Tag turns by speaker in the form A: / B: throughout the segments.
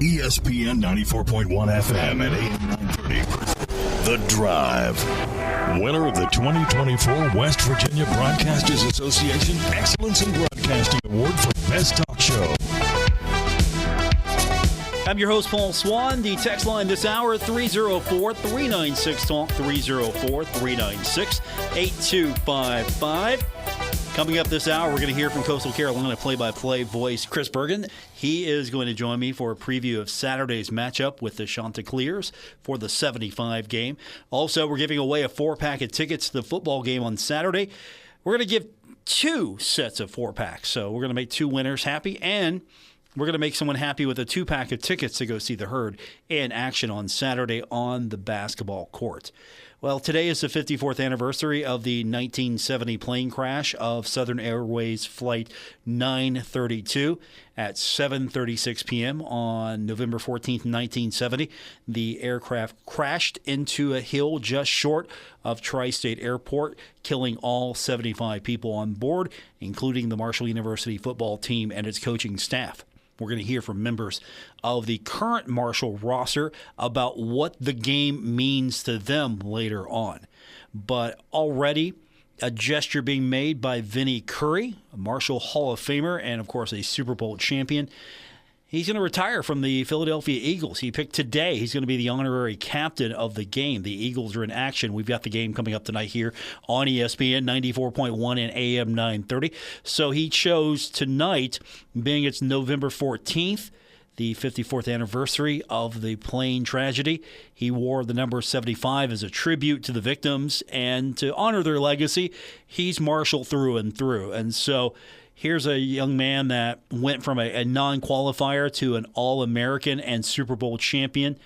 A: ESPN 94.1 FM and AM 930. The Drive. Winner of the 2024 West Virginia Broadcasters Association Excellence in Broadcasting Award for Best Talk Show.
B: I'm your host, Paul Swann. The text line this hour, 304-396-TALK, 304-396-8255. Coming up this hour, we're going to hear from Coastal Carolina play-by-play voice Chris Burgin. He is going to join me for a preview of Saturday's matchup with the Chanticleers for the 75 game. Also, we're giving away a 4-pack of tickets to the football game on Saturday. We're going to give 2 sets of 4-packs. So we're going to make 2 winners happy, and we're going to make someone happy with a 2-pack of tickets to go see the Herd in action on Saturday on the basketball court. Well, today is the 54th anniversary of the 1970 plane crash of Southern Airways Flight 932 at 7:36 p.m. on November 14th, 1970. The aircraft crashed into a hill just short of Tri-State Airport, killing all 75 people on board, including the Marshall University football team and its coaching staff. We're going to hear from members of the current Marshall roster about what the game means to them later on. But already a gesture being made by Vinnie Curry, a Marshall Hall of Famer and, of course, a Super Bowl champion. He's going to retire from the Philadelphia Eagles. He picked today. He's going to be the honorary captain of the game. The Eagles are in action. We've got the game coming up tonight here on ESPN 94.1 and AM 930. So he chose tonight, being it's November 14th, the 54th anniversary of the plane tragedy. He wore the number 75 as a tribute to the victims and to honor their legacy. He's Marshall through and through. And so here's a young man that went from a non-qualifier to an All-American and Super Bowl champion.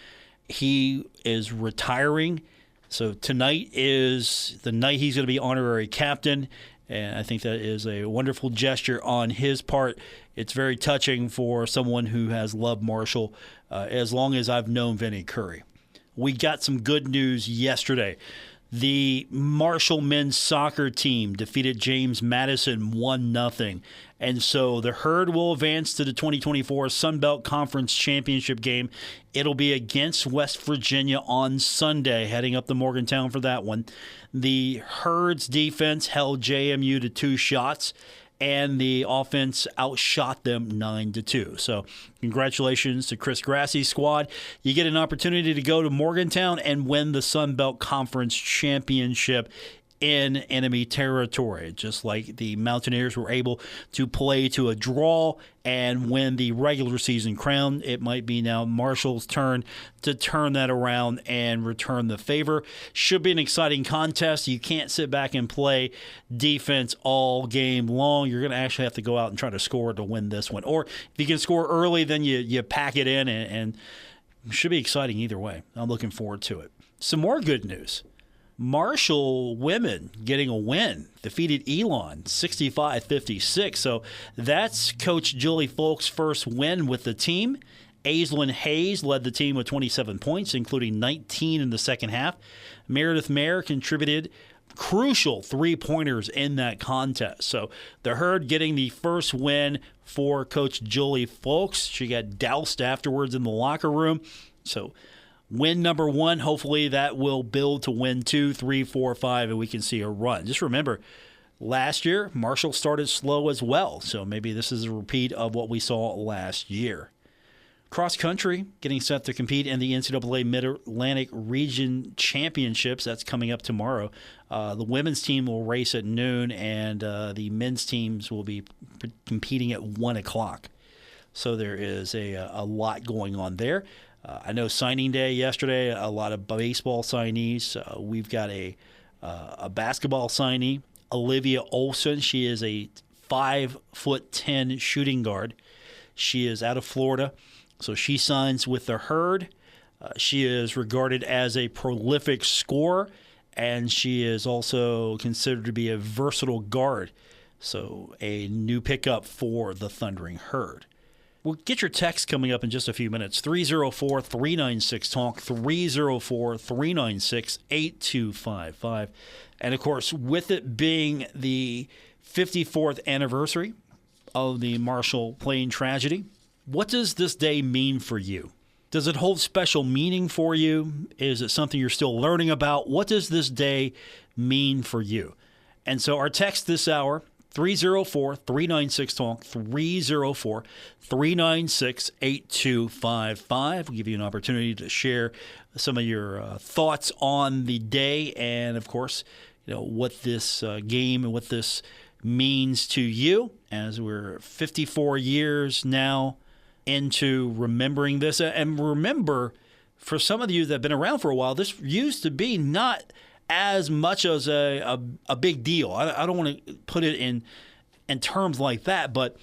B: He is retiring. So tonight is the night he's going to be honorary captain. And I think that is a wonderful gesture on his part. It's very touching for someone who has loved Marshall as long as I've known Vinnie Curry. We got some good news yesterday. The Marshall men's soccer team defeated James Madison 1-0. And so the Herd will advance to the 2024 Sun Belt Conference Championship game. It'll be against West Virginia on Sunday, heading up to Morgantown for that one. The Herd's defense held JMU to 2 shots, and the offense outshot them 9-2. So congratulations to Chris Grassie's squad. You get an opportunity to go to Morgantown and win the Sun Belt Conference Championship in enemy territory, just like the Mountaineers were able to play to a draw and win the regular season crown. It might be now Marshall's turn to turn that around and return the favor. Should be an exciting contest. You can't sit back and play defense all game long. You're going to actually have to go out and try to score to win this one. Or if you can score early, then you pack it in, and it should be exciting either way. I'm looking forward to it. Some more good news. Marshall women getting a win, defeated Elon 65-56. So that's Coach Julie Folk's first win with the team. Aislinn Hayes led the team with 27 points, including 19 in the second half. Meredith Mayer contributed crucial 3-pointers in that contest. So the Herd getting the first win for Coach Julie Folks. She got doused afterwards in the locker room. So win number 1, hopefully that will build to win 2, 3, 4, 5, and we can see a run. Just remember, last year, Marshall started slow as well, so maybe this is a repeat of what we saw last year. Cross country, getting set to compete in the NCAA Mid-Atlantic Region Championships. That's coming up tomorrow. The women's team will race at noon, and the men's teams will be competing at 1 o'clock. So there is a lot going on there. I know signing day yesterday, a lot of baseball signees. We've got a basketball signee, Olivia Olson. She is a 5'10" shooting guard. She is out of Florida, so she signs with the Herd. She is regarded as a prolific scorer, and she is also considered to be a versatile guard. So a new pickup for the Thundering Herd. We'll get your text coming up in just a few minutes. 304-396-TALK, 304-396-8255. And, of course, with it being the 54th anniversary of the Marshall plane tragedy, what does this day mean for you? Does it hold special meaning for you? Is it something you're still learning about? What does this day mean for you? And so our text this hour, 304-396-TALK, 304-396-8255. We'll give you an opportunity to share some of your thoughts on the day and, of course, what this game and what this means to you, as we're 54 years now into remembering this. And remember, for some of you that have been around for a while, this used to be not as much as a big deal. I don't want to put it in terms like that, but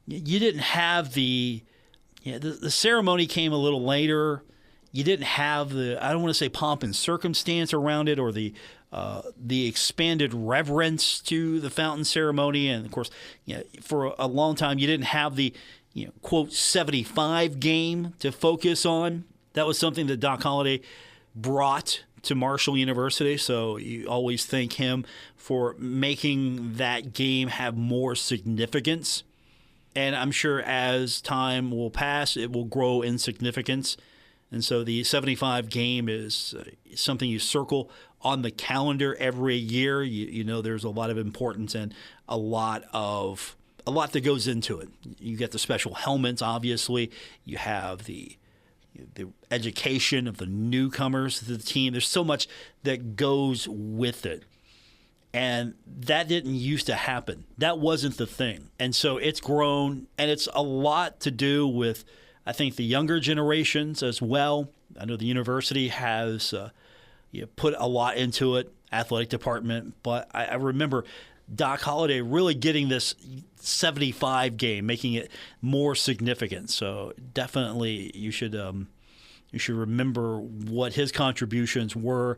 B: you didn't have the ceremony came a little later. You didn't have I don't want to say pomp and circumstance around it, or the expanded reverence to the fountain ceremony. And of course, for a long time, you didn't have the quote 75 game to focus on. That was something that Doc Holliday brought to Marshall University, so you always thank him for making that game have more significance. And I'm sure as time will pass, it will grow in significance. And so the 75 game is something you circle on the calendar every year. You know there's a lot of importance and a lot that goes into it. You get the special helmets, obviously. You have the education of the newcomers to the team. There's so much that goes with it. And that didn't used to happen. That wasn't the thing. And so it's grown, and it's a lot to do with, I think, the younger generations as well. I know the university has put a lot into it, athletic department, but I remember Doc Holliday really getting this 75 game, making it more significant. So definitely you should remember what his contributions were.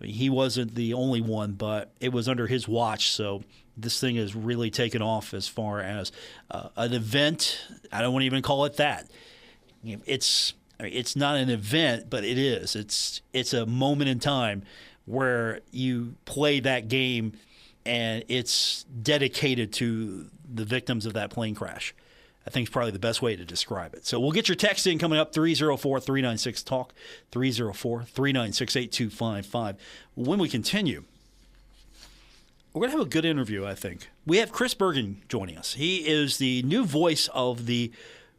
B: I mean, he wasn't the only one, but it was under his watch. So this thing has really taken off as far as an event. I don't want to even call it that. It's not an event, but it is. It's a moment in time where you play that game, and it's dedicated to the victims of that plane crash. I think it's probably the best way to describe it. So we'll get your text in coming up, 304-396-TALK, 304-396-8255. When we continue, we're going to have a good interview, I think. We have Chris Burgin joining us. He is the new voice of the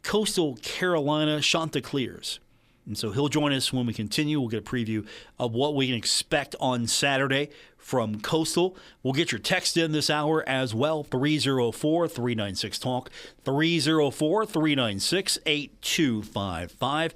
B: Coastal Carolina Chanticleers. And so he'll join us when we continue. We'll get a preview of what we can expect on Saturday from Coastal. We'll get your text in this hour as well, 304-396-TALK, 304-396-8255.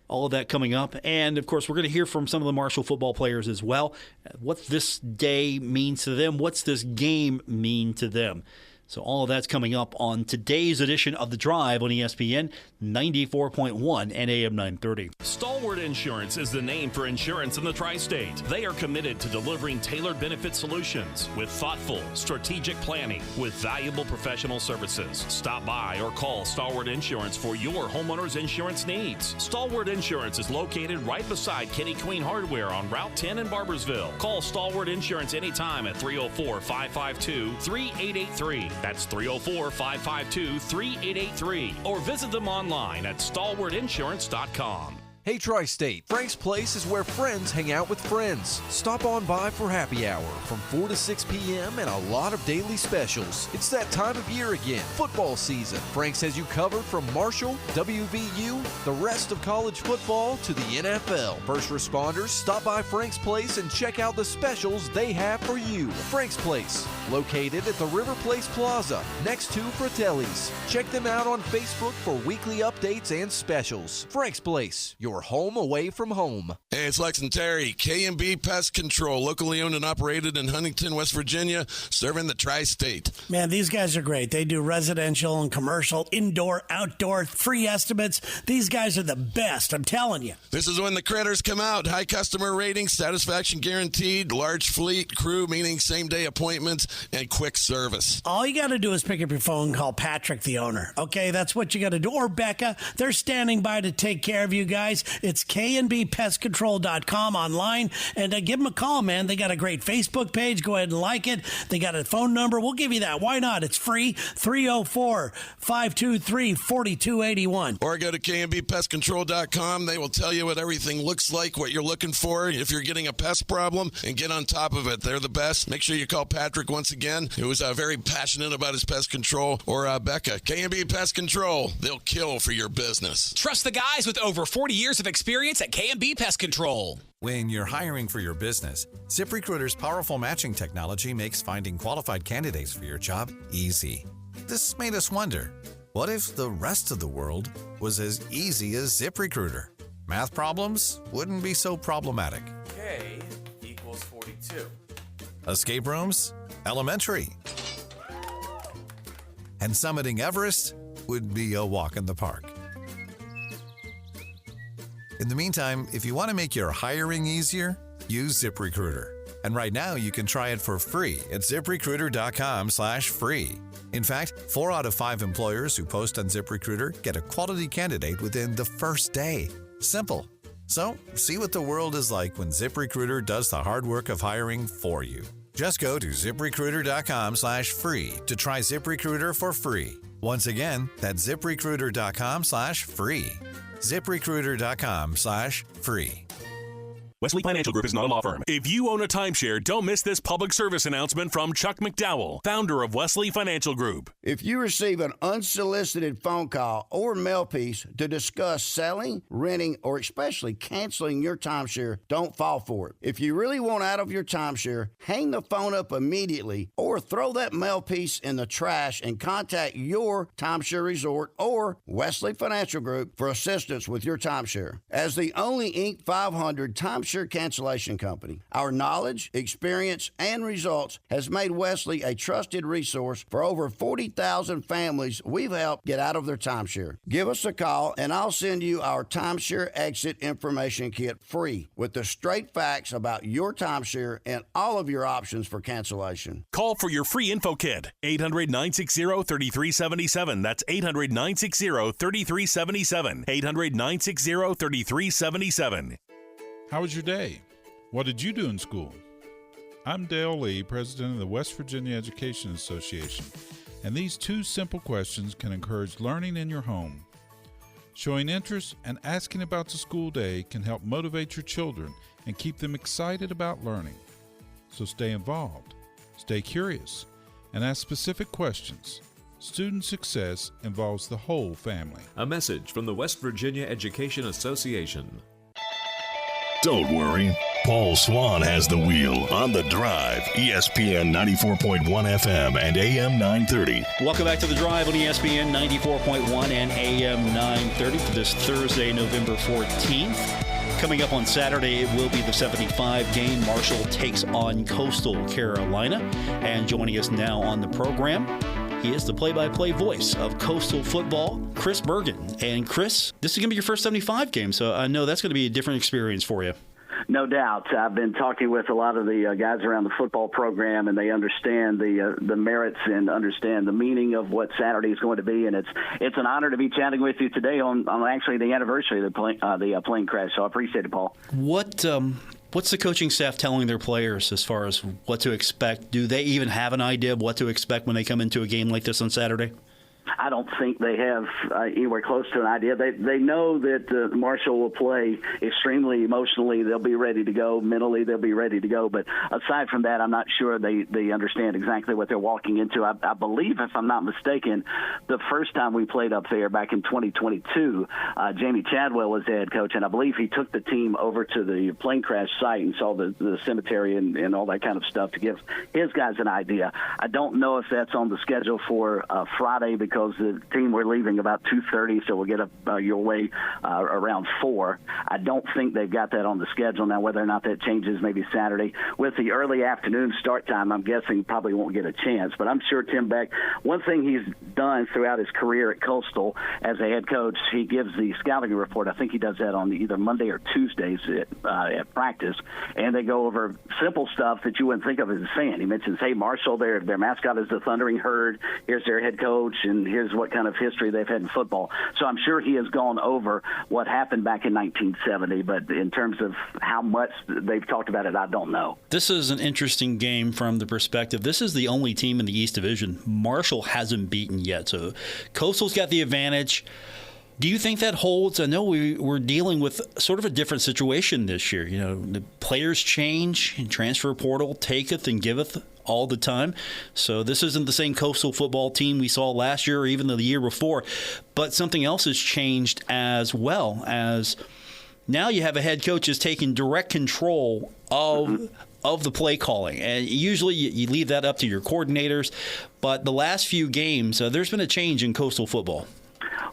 B: All of that coming up. And, of course, we're going to hear from some of the Marshall football players as well, what this day means to them, what's this game mean to them. So all of that's coming up on today's edition of The Drive on ESPN 94.1 and AM 930.
C: Stalwart Insurance is the name for insurance in the tri-state. They are committed to delivering tailored benefit solutions with thoughtful, strategic planning with valuable professional services. Stop by or call Stalwart Insurance for your homeowner's insurance needs. Stalwart Insurance is located right beside Kenny Queen Hardware on Route 10 in Barbersville. Call Stalwart Insurance anytime at 304-552-3883. That's 304-552-3883. Or visit them online at stalwartinsurance.com.
D: Hey Tri-State, Frank's Place is where friends hang out with friends. Stop on by for happy hour from 4 to 6 p.m. and a lot of daily specials. It's that time of year again, football season. Frank's has you covered from Marshall, WVU, the rest of college football to the NFL. First responders, stop by Frank's Place and check out the specials they have for you. Frank's Place, located at the River Place Plaza, next to Fratelli's. Check them out on Facebook for weekly updates and specials. Frank's Place, your home away from home.
E: Hey, it's Lex and Terry, K&B Pest Control, locally owned and operated in Huntington, West Virginia, serving the tri-state.
F: Man, these guys are great. They do residential and commercial, indoor, outdoor, free estimates. These guys are the best, I'm telling you.
E: This is when the critters come out. High customer ratings, satisfaction guaranteed, large fleet, crew, meaning same-day appointments. and quick service.
F: All you got to do is pick up your phone and call Patrick, the owner. Okay, that's what you got to do. Or Becca. They're standing by to take care of you guys. It's knbpestcontrol.com online. And give them a call, man. They got a great Facebook page. Go ahead and like it. They got a phone number. We'll give you that. Why not? It's free. 304-523-4281.
E: Or go to knbpestcontrol.com. They will tell you what everything looks like, what you're looking for, if you're getting a pest problem, and get on top of it. They're the best. Make sure you call Patrick once again, who is very passionate about his pest control, or Becca. K&B Pest Control. They'll kill for your business.
G: Trust the guys with over 40 years of experience at K&B Pest Control.
H: When you're hiring for your business, ZipRecruiter's powerful matching technology makes finding qualified candidates for your job easy. This made us wonder, what if the rest of the world was as easy as ZipRecruiter? Math problems wouldn't be so problematic.
I: K equals 42.
H: Escape rooms? Elementary. And summiting Everest would be a walk in the park. In the meantime, if you want to make your hiring easier, use ZipRecruiter. And right now, you can try it for free at ZipRecruiter.com/free. In fact, 4 out of 5 employers who post on ZipRecruiter get a quality candidate within the first day. Simple. So, see what the world is like when ZipRecruiter does the hard work of hiring for you. Just go to ZipRecruiter.com/free to try ZipRecruiter for free. Once again, that's ZipRecruiter.com/free. ZipRecruiter.com/free.
C: Wesley Financial Group is not a law firm. If you own a timeshare, don't miss this public service announcement from Chuck McDowell, founder of Wesley Financial Group.
J: If you receive an unsolicited phone call or mail piece to discuss selling, renting, or especially canceling your timeshare, don't fall for it. If you really want out of your timeshare, hang the phone up immediately or throw that mail piece in the trash and contact your timeshare resort or Wesley Financial Group for assistance with your timeshare. As the only Inc. 500 timeshare cancellation company, our knowledge, experience, and results has made Wesley a trusted resource for over 40,000 families we've helped get out of their timeshare. Give us a call and I'll send you our timeshare exit information kit free with the straight facts about your timeshare and all of your options for cancellation.
C: Call for your free info kit. 800-960-3377. That's 800-960-3377. 800-960-3377.
K: How was your day? What did you do in school? I'm Dale Lee, president of the West Virginia Education Association, and these 2 simple questions can encourage learning in your home. Showing interest and asking about the school day can help motivate your children and keep them excited about learning. So stay involved, stay curious, and ask specific questions. Student success involves the whole family.
L: A message from the West Virginia Education Association.
A: Don't worry. Paul Swann has the wheel on The Drive, ESPN 94.1 FM and AM 930.
B: Welcome back to The Drive on ESPN 94.1 and AM 930 for this Thursday, November 14th. Coming up on Saturday, it will be the 75 game. Marshall takes on Coastal Carolina. And joining us now on the program, he is the play-by-play voice of Coastal football, Chris Burgin. And Chris, this is going to be your first 75 game, so I know that's going to be a different experience for you.
M: No doubt. I've been talking with a lot of the guys around the football program, and they understand the merits and understand the meaning of what Saturday is going to be. And it's an honor to be chatting with you today on actually the anniversary of the plane crash. So I appreciate it, Paul.
B: What's the coaching staff telling their players as far as what to expect? Do they even have an idea of what to expect when they come into a game like this on Saturday?
M: I don't think they have anywhere close to an idea. They know that Marshall will play extremely emotionally. They'll be ready to go. Mentally, they'll be ready to go. But aside from that, I'm not sure they understand exactly what they're walking into. I believe, if I'm not mistaken, the first time we played up there back in 2022, Jamie Chadwell was the head coach, and I believe he took the team over to the plane crash site and saw the cemetery and all that kind of stuff to give his guys an idea. I don't know if that's on the schedule for Friday because because the team we're leaving about 2:30, so we'll get up your way around 4. I don't think they've got that on the schedule now. Whether or not that changes, maybe Saturday with the early afternoon start time, I'm guessing probably won't get a chance. But I'm sure Tim Beck, one thing he's done throughout his career at Coastal as a head coach, he gives the scouting report. I think he does that on either Monday or Tuesdays at practice, and they go over simple stuff that you wouldn't think of as a fan. He mentions, hey, Marshall, their mascot is the Thundering Herd. Here's their head coach, and here's what kind of history they've had in football. So I'm sure he has gone over what happened back in 1970, but in terms of how much they've talked about it, I don't know.
B: This is an interesting game from the perspective. This is the only team in the East Division Marshall hasn't beaten yet. So Coastal's got the advantage. Do you think that holds? I know we're dealing with sort of a different situation this year. You know, the players change, and transfer portal taketh and giveth all the time. So this isn't the same Coastal football team we saw last year or even the year before. But something else has changed as well, as now you have a head coach who's taking direct control of the play calling. And usually you leave that up to your coordinators. But the last few games, there's been a change in Coastal football.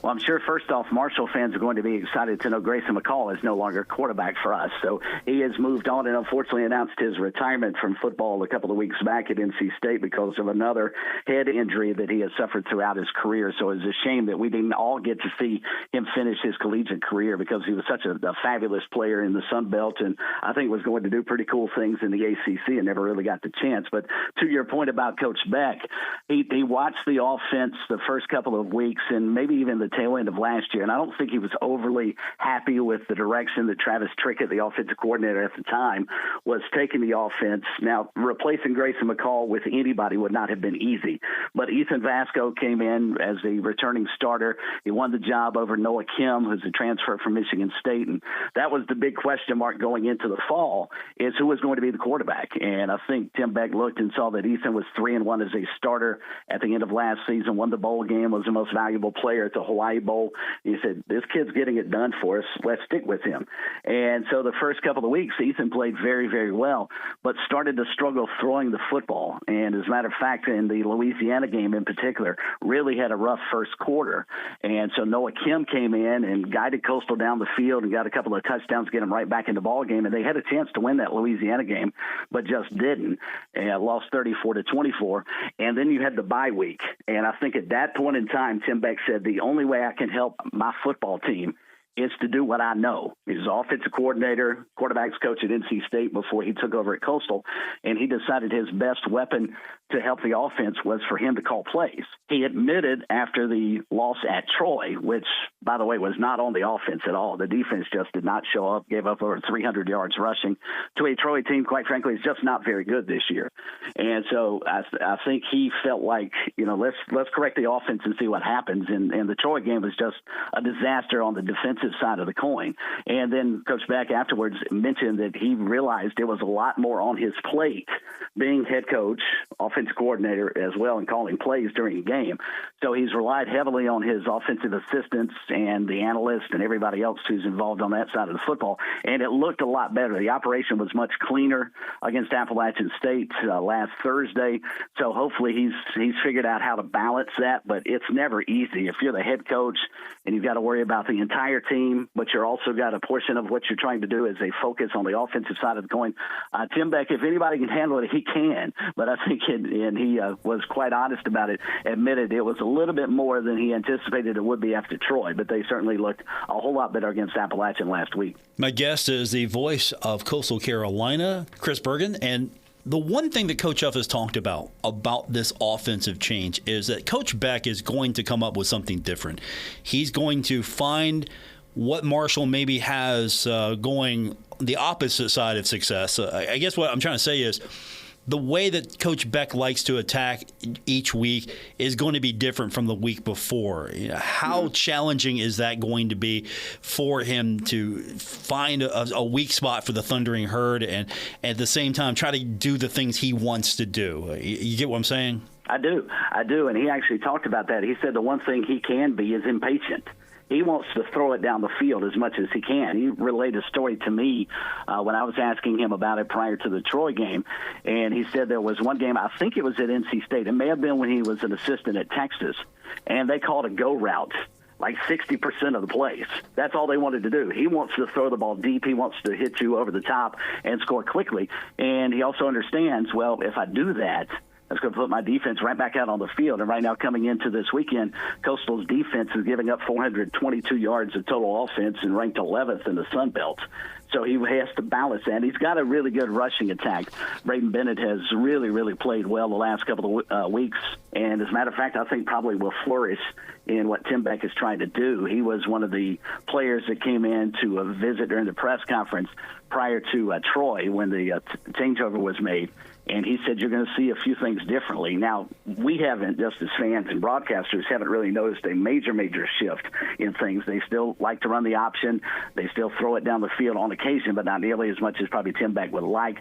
M: Well, I'm sure, first off, Marshall fans are going to be excited to know Grayson McCall is no longer quarterback for us. So he has moved on and unfortunately announced his retirement from football a couple of weeks back at NC State because of another head injury that he has suffered throughout his career. So it's a shame that we didn't all get to see him finish his collegiate career because he was such a fabulous player in the Sun Belt and I think was going to do pretty cool things in the ACC and never really got the chance. But to your point about Coach Beck, he watched the offense the first couple of weeks and maybe even the tail end of last year, and I don't think he was overly happy with the direction that Travis Trickett, the offensive coordinator at the time, was taking the offense. Now, replacing Grayson McCall with anybody would not have been easy, but Ethan Vasco came in as the returning starter. He won the job over Noah Kim, who's a transfer from Michigan State, and that was the big question mark going into the fall, is who was going to be the quarterback. And I think Tim Beck looked and saw that Ethan was 3-1 as a starter at the end of last season, won the bowl game, was the most valuable player at the Hawaii Bowl. He said, this kid's getting it done for us. Let's stick with him. And so the first couple of weeks, Ethan played very, very well, but started to struggle throwing the football. And as a matter of fact, in the Louisiana game in particular, really had a rough first quarter. And so Noah Kim came in and guided Coastal down the field and got a couple of touchdowns to get him right back in the ball game. And they had a chance to win that Louisiana game, but just didn't. And lost 34-24. And then you had the bye week. And I think at that point in time, Tim Beck said, the only way I can help my football team is to do what I know. He's offensive coordinator, quarterbacks coach at NC State before he took over at Coastal, and he decided his best weapon to help the offense was for him to call plays. He admitted after the loss at Troy, which, by the way, was not on the offense at all. The defense just did not show up, gave up over 300 yards rushing to a Troy team, quite frankly, is just not very good this year. And so I think he felt like, let's correct the offense and see what happens. And the Troy game was just a disaster on the defensive side of the coin. And then Coach Beck afterwards mentioned that he realized there was a lot more on his plate being head coach, offensive coordinator as well, and calling plays during a game. So he's relied heavily on his offensive assistants and the analysts and everybody else who's involved on that side of the football. And it looked a lot better. The operation was much cleaner against Appalachian State last Thursday. So hopefully he's figured out how to balance that, but it's never easy. If you're the head coach and you've got to worry about the entire team, but you're also got a portion of what you're trying to do is a focus on the offensive side of the coin. Tim Beck, if anybody can handle it, he can. But I think, and he was quite honest about it, admitted it was a little bit more than he anticipated it would be after Troy, but they certainly looked a whole lot better against Appalachian last week.
B: My guest is the voice of Coastal Carolina, Chris Burgin, and the one thing that Coach Huff has talked about this offensive change is that Coach Beck is going to come up with something different. He's going to find what Marshall maybe has going the opposite side of success. I guess what I'm trying to say is the way that Coach Beck likes to attack each week is going to be different from the week before. How challenging is that going to be for him to find a weak spot for the Thundering Herd and at the same time try to do the things he wants to do? You get what I'm saying? I do. And he actually talked about that. He said the one thing he can be is impatient. He wants to throw it down the field as much as he can. He relayed a story to me when I was asking him about it prior to the Troy game, and he said there was one game, I think it was at NC State. It may have been when he was an assistant at Texas,
M: and they called a go route like 60% of the plays. That's all they wanted to do. He wants to throw the ball deep. He wants to hit you over the top and score quickly. And he also understands, well, if I do that, that's going to put my defense right back out on the field. And right now, coming into this weekend, Coastal's defense is giving up 422 yards of total offense and ranked 11th in the Sun Belt. So he has to balance that. He's got a really good rushing attack. Braden Bennett has really, really played well the last couple of weeks. And as a matter of fact, I think probably will flourish in what Tim Beck is trying to do. He was one of the players that came in to visit during the press conference prior to Troy when the changeover was made. And he said, you're going to see a few things differently. Now, we haven't, just as fans and broadcasters, haven't really noticed a major shift in things. They still like to run the option. They still throw it down the field on occasion, but not nearly as much as probably Tim Beck would like.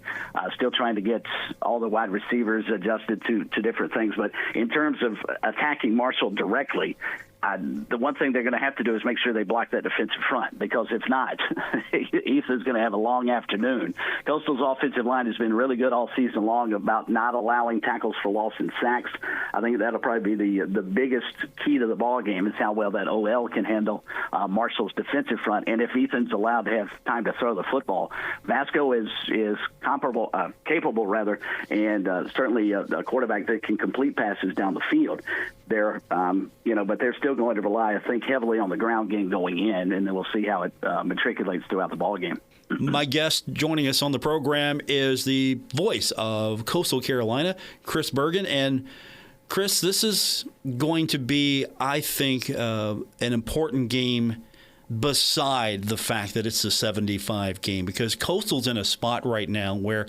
M: Still trying to get all the wide receivers adjusted to different things. But in terms of attacking Marshall directly, the one thing they're going to have to do is make sure they block that defensive front, because if not, Ethan's going to have a long afternoon. Coastal's offensive line has been really good all season long about not allowing tackles for loss and sacks. I think that'll probably be the biggest key to the ball game is how well that OL can handle Marshall's defensive front. And if Ethan's allowed to have time to throw the football, Vasco is capable, and certainly a quarterback that can complete passes down the field. But they're still going to rely, I think, heavily on the ground game going in, and then we'll see how it matriculates throughout the ball game.
B: My guest joining us on the program is the voice of Coastal Carolina, Chris Burgin. And Chris, this is going to be, I think, an important game beside the fact that it's a 75 game, because Coastal's in a spot right now where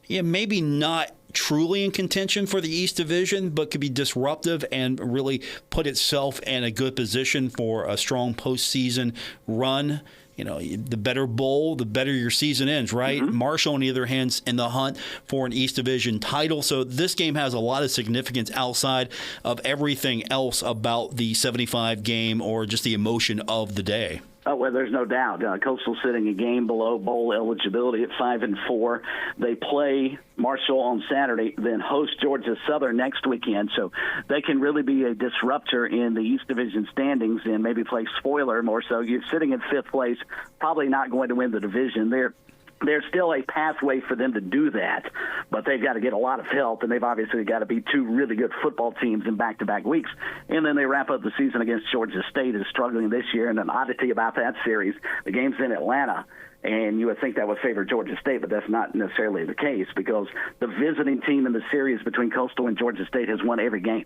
B: maybe not truly in contention for the East Division, but could be disruptive and really put itself in a good position for a strong postseason run. The better bowl, the better your season ends, right? Mm-hmm. Marshall, on the other hand, is in the hunt for an East Division title. So this game has a lot of significance outside of everything else about the 75 game or just the emotion of the day.
M: Oh, well, there's no doubt. Coastal sitting a game below bowl eligibility at 5-4. They play Marshall on Saturday, then host Georgia Southern next weekend. So they can really be a disruptor in the East Division standings and maybe play spoiler more so. You're sitting in fifth place, probably not going to win the division. There's still a pathway for them to do that, but they've got to get a lot of help, and they've obviously got to be two really good football teams in back-to-back weeks. And then they wrap up the season against Georgia State, who's struggling this year. And an oddity about that series, the game's in Atlanta, and you would think that would favor Georgia State, but that's not necessarily the case, because the visiting team in the series between Coastal and Georgia State has won every game.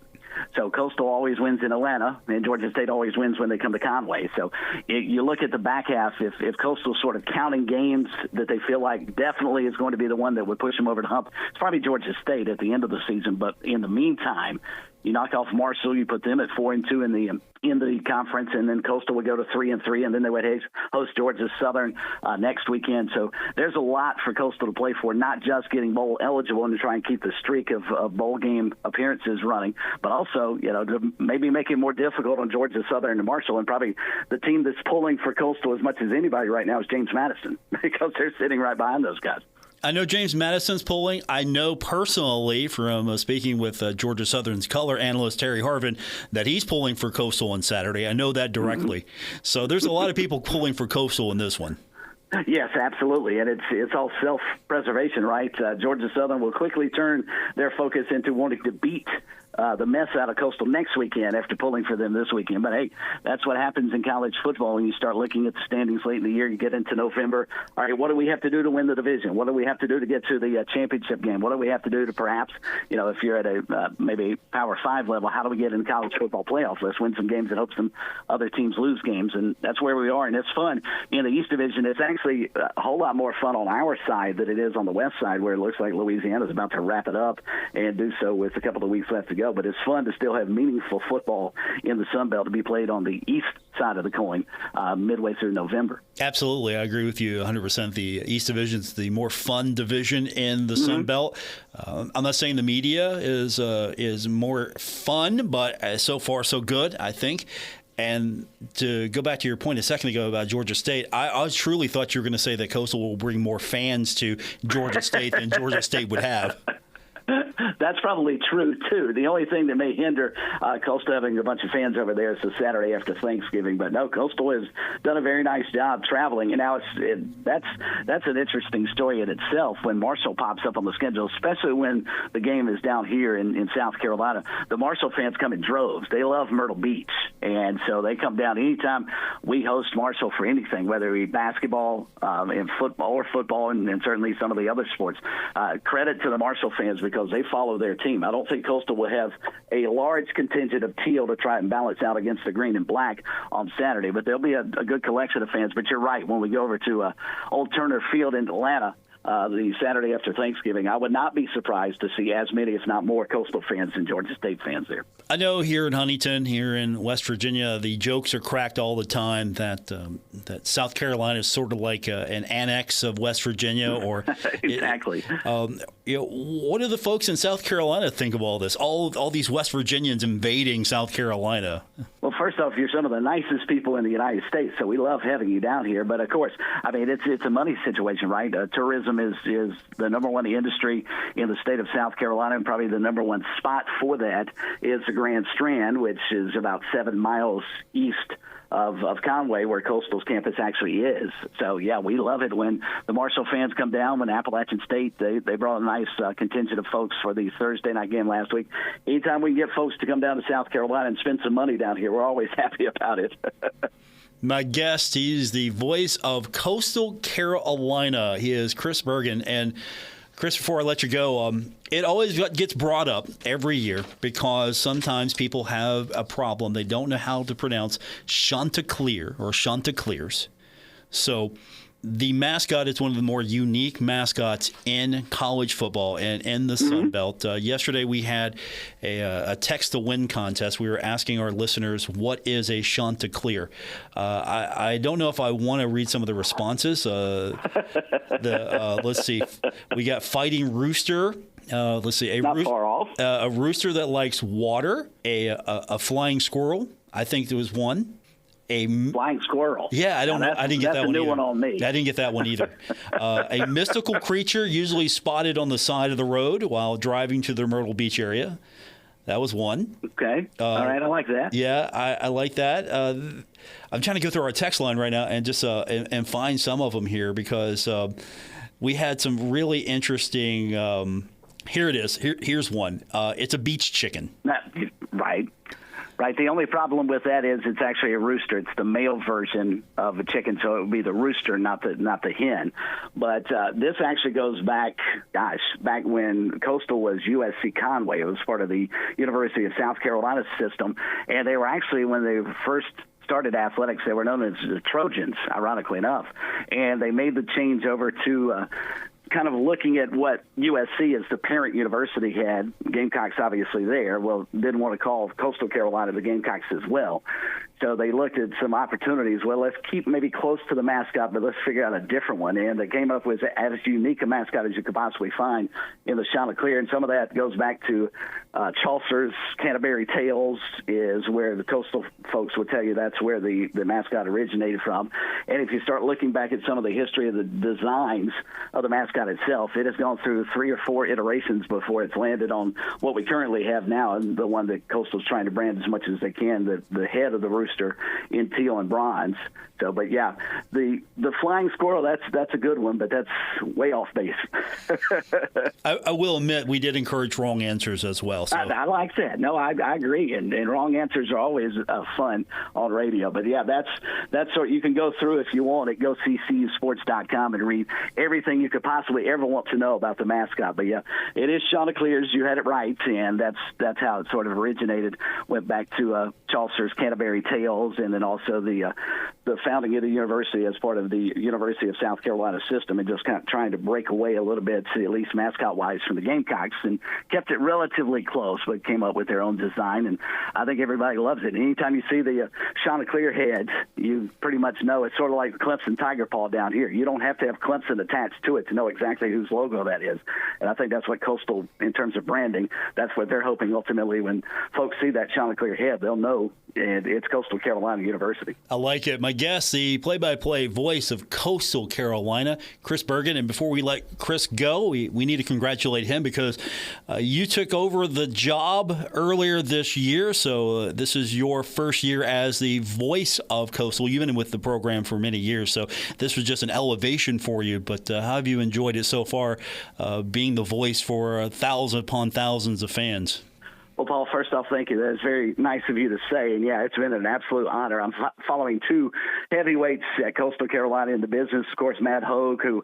M: So Coastal always wins in Atlanta, and Georgia State always wins when they come to Conway. So you look at the back half, if Coastal's sort of counting games that they feel like definitely is going to be the one that would push them over the hump, it's probably Georgia State at the end of the season. But in the meantime, you knock off Marshall, you put them at 4-2 in the conference, and then Coastal would go to 3-3, and then they would host Georgia Southern next weekend. So there's a lot for Coastal to play for, not just getting bowl eligible and to try and keep the streak of bowl game appearances running, but also to maybe make it more difficult on Georgia Southern and Marshall. And probably the team that's pulling for Coastal as much as anybody right now is James Madison, because they're sitting right behind those guys.
B: I know James Madison's pulling. I know personally from speaking with Georgia Southern's color analyst Terry Harvin that he's pulling for Coastal on Saturday. I know that directly. Mm-hmm. So there's a lot of people pulling for Coastal in this one.
M: Yes, absolutely, and it's all self-preservation, right? Georgia Southern will quickly turn their focus into wanting to beat the mess out of Coastal next weekend after pulling for them this weekend. But, hey, that's what happens in college football when you start looking at the standings late in the year. You get into November. All right, what do we have to do to win the division? What do we have to do to get to the championship game? What do we have to do to perhaps, if you're at a maybe Power 5 level, how do we get in the college football playoffs? Let's win some games and hope some other teams lose games. And that's where we are, and it's fun. In the East Division, it's actually a whole lot more fun on our side than it is on the West side, where it looks like Louisiana's about to wrap it up and do so with a couple of weeks left to go. But it's fun to still have meaningful football in the Sun Belt to be played on the east side of the coin midway through November.
B: Absolutely. I agree with you 100%. The East Division is the more fun division in the Sun Belt. I'm not saying the media is more fun, but so far so good, I think. And to go back to your point a second ago about Georgia State, I truly thought you were going to say that Coastal will bring more fans to Georgia State than Georgia State would have.
M: That's probably true, too. The only thing that may hinder Coastal having a bunch of fans over there is the Saturday after Thanksgiving. But no, Coastal has done a very nice job traveling. And now that's an interesting story in itself when Marshall pops up on the schedule, especially when the game is down here in South Carolina. The Marshall fans come in droves. They love Myrtle Beach. And so they come down anytime we host Marshall for anything, whether it be basketball and football and certainly some of the other sports. Credit to the Marshall fans because they follow their team. I don't think Coastal will have a large contingent of teal to try and balance out against the green and black on Saturday, but there'll be a good collection of fans. But you're right, when we go over to Old Turner Field in Atlanta, the Saturday after Thanksgiving, I would not be surprised to see as many, if not more, Coastal fans than Georgia State fans there.
B: I know here in Huntington, here in West Virginia, the jokes are cracked all the time that South Carolina is sort of like an annex of West Virginia, or
M: exactly.
B: What do the folks in South Carolina think of all this? All these West Virginians invading South Carolina.
M: Well, first off, you're some of the nicest people in the United States, so we love having you down here. But of course, I mean, it's a money situation, right? Tourism is the number one industry in the state of South Carolina, and probably the number one spot for that is the Grand Strand, which is about 7 miles east of Conway, where Coastal's campus actually is. So, yeah, we love it when the Marshall fans come down. When Appalachian State, they brought a nice contingent of folks for the Thursday night game last week. Anytime we can get folks to come down to South Carolina and spend some money down here, we're always happy about it.
B: My guest, he's the voice of Coastal Carolina. He is Chris Burgin. And Chris, before I let you go, it always gets brought up every year because sometimes people have a problem. They don't know how to pronounce Chanticleer or Chanticleers. So the mascot is one of the more unique mascots in college football and in the Sun Belt. Yesterday we had a text-to-win contest. We were asking our listeners, what is a Chanticleer? I don't know if I want to read some of the responses. Let's see. We got Fighting Rooster. Let's see.
M: Far off.
B: A rooster that likes water. A flying squirrel. I think there was one. A
M: flying squirrel.
B: Yeah, I didn't get that one either. That's a new
M: one on me.
B: I didn't get that one either. A mystical creature usually spotted on the side of the road while driving to the Myrtle Beach area. That was one.
M: Okay. All right, I like that.
B: Yeah, I like that. I'm trying to go through our text line right now and just and find some of them here because we had some really interesting. Here it is. Here's one. It's a beach chicken.
M: Right. Right. The only problem with that is it's actually a rooster. It's the male version of a chicken, so it would be the rooster, not the hen. But this actually goes back when Coastal was USC Conway. It was part of the University of South Carolina system, and they were actually, when they first started athletics, they were known as the Trojans, ironically enough, and they made the change over to kind of looking at what USC as the parent university had, Gamecocks obviously there, well, didn't want to call Coastal Carolina the Gamecocks as well. So they looked at some opportunities. Well, let's keep maybe close to the mascot, but let's figure out a different one. And they came up with as unique a mascot as you could possibly find in the Chanticleer. And some of that goes back to Chaucer's Canterbury Tales is where the Coastal folks would tell you that's where the mascot originated from. And if you start looking back at some of the history of the designs of the mascot itself, it has gone through 3 or 4 iterations before it's landed on what we currently have now, and the one that Coastal's trying to brand as much as they can, the head of the rooster in teal and bronze. So, but yeah, the flying squirrel, that's a good one, but that's way off base.
B: I will admit we did encourage wrong answers as well. So.
M: I like that. No, I agree, and wrong answers are always fun on radio. But yeah, that's sort. You can go through if you want at GoCCUsports.com and read everything you could possibly ever want to know about the mascot. But yeah, it is Chanticleers. You had it right, and that's how it sort of originated. Went back to Chaucer's Canterbury Tales, and then also the founding of the university as part of the University of South Carolina system, and just kind of trying to break away a little bit, at least mascot-wise, from the Gamecocks, and kept it relatively close, but came up with their own design, and I think everybody loves it. Anytime you see the Chanticleer head, you pretty much know it's sort of like the Clemson Tiger Paw down here. You don't have to have Clemson attached to it to know exactly whose logo that is, and I think that's what Coastal, in terms of branding, that's what they're hoping ultimately when folks see that Chanticleer head, they'll know it's Coastal Carolina University.
B: I like it. My My guest, the play-by-play voice of Coastal Carolina, Chris Burgin. And before we let Chris go, we need to congratulate him because you took over the job earlier this year. So this is your first year as the voice of Coastal. You've been with the program for many years, so this was just an elevation for you. But how have you enjoyed it so far, being the voice for thousands upon thousands of fans?
M: Well, Paul, first off, thank you. That is very nice of you to say. And, yeah, it's been an absolute honor. I'm following two heavyweights at Coastal Carolina in the business. Of course, Matt Hogue, who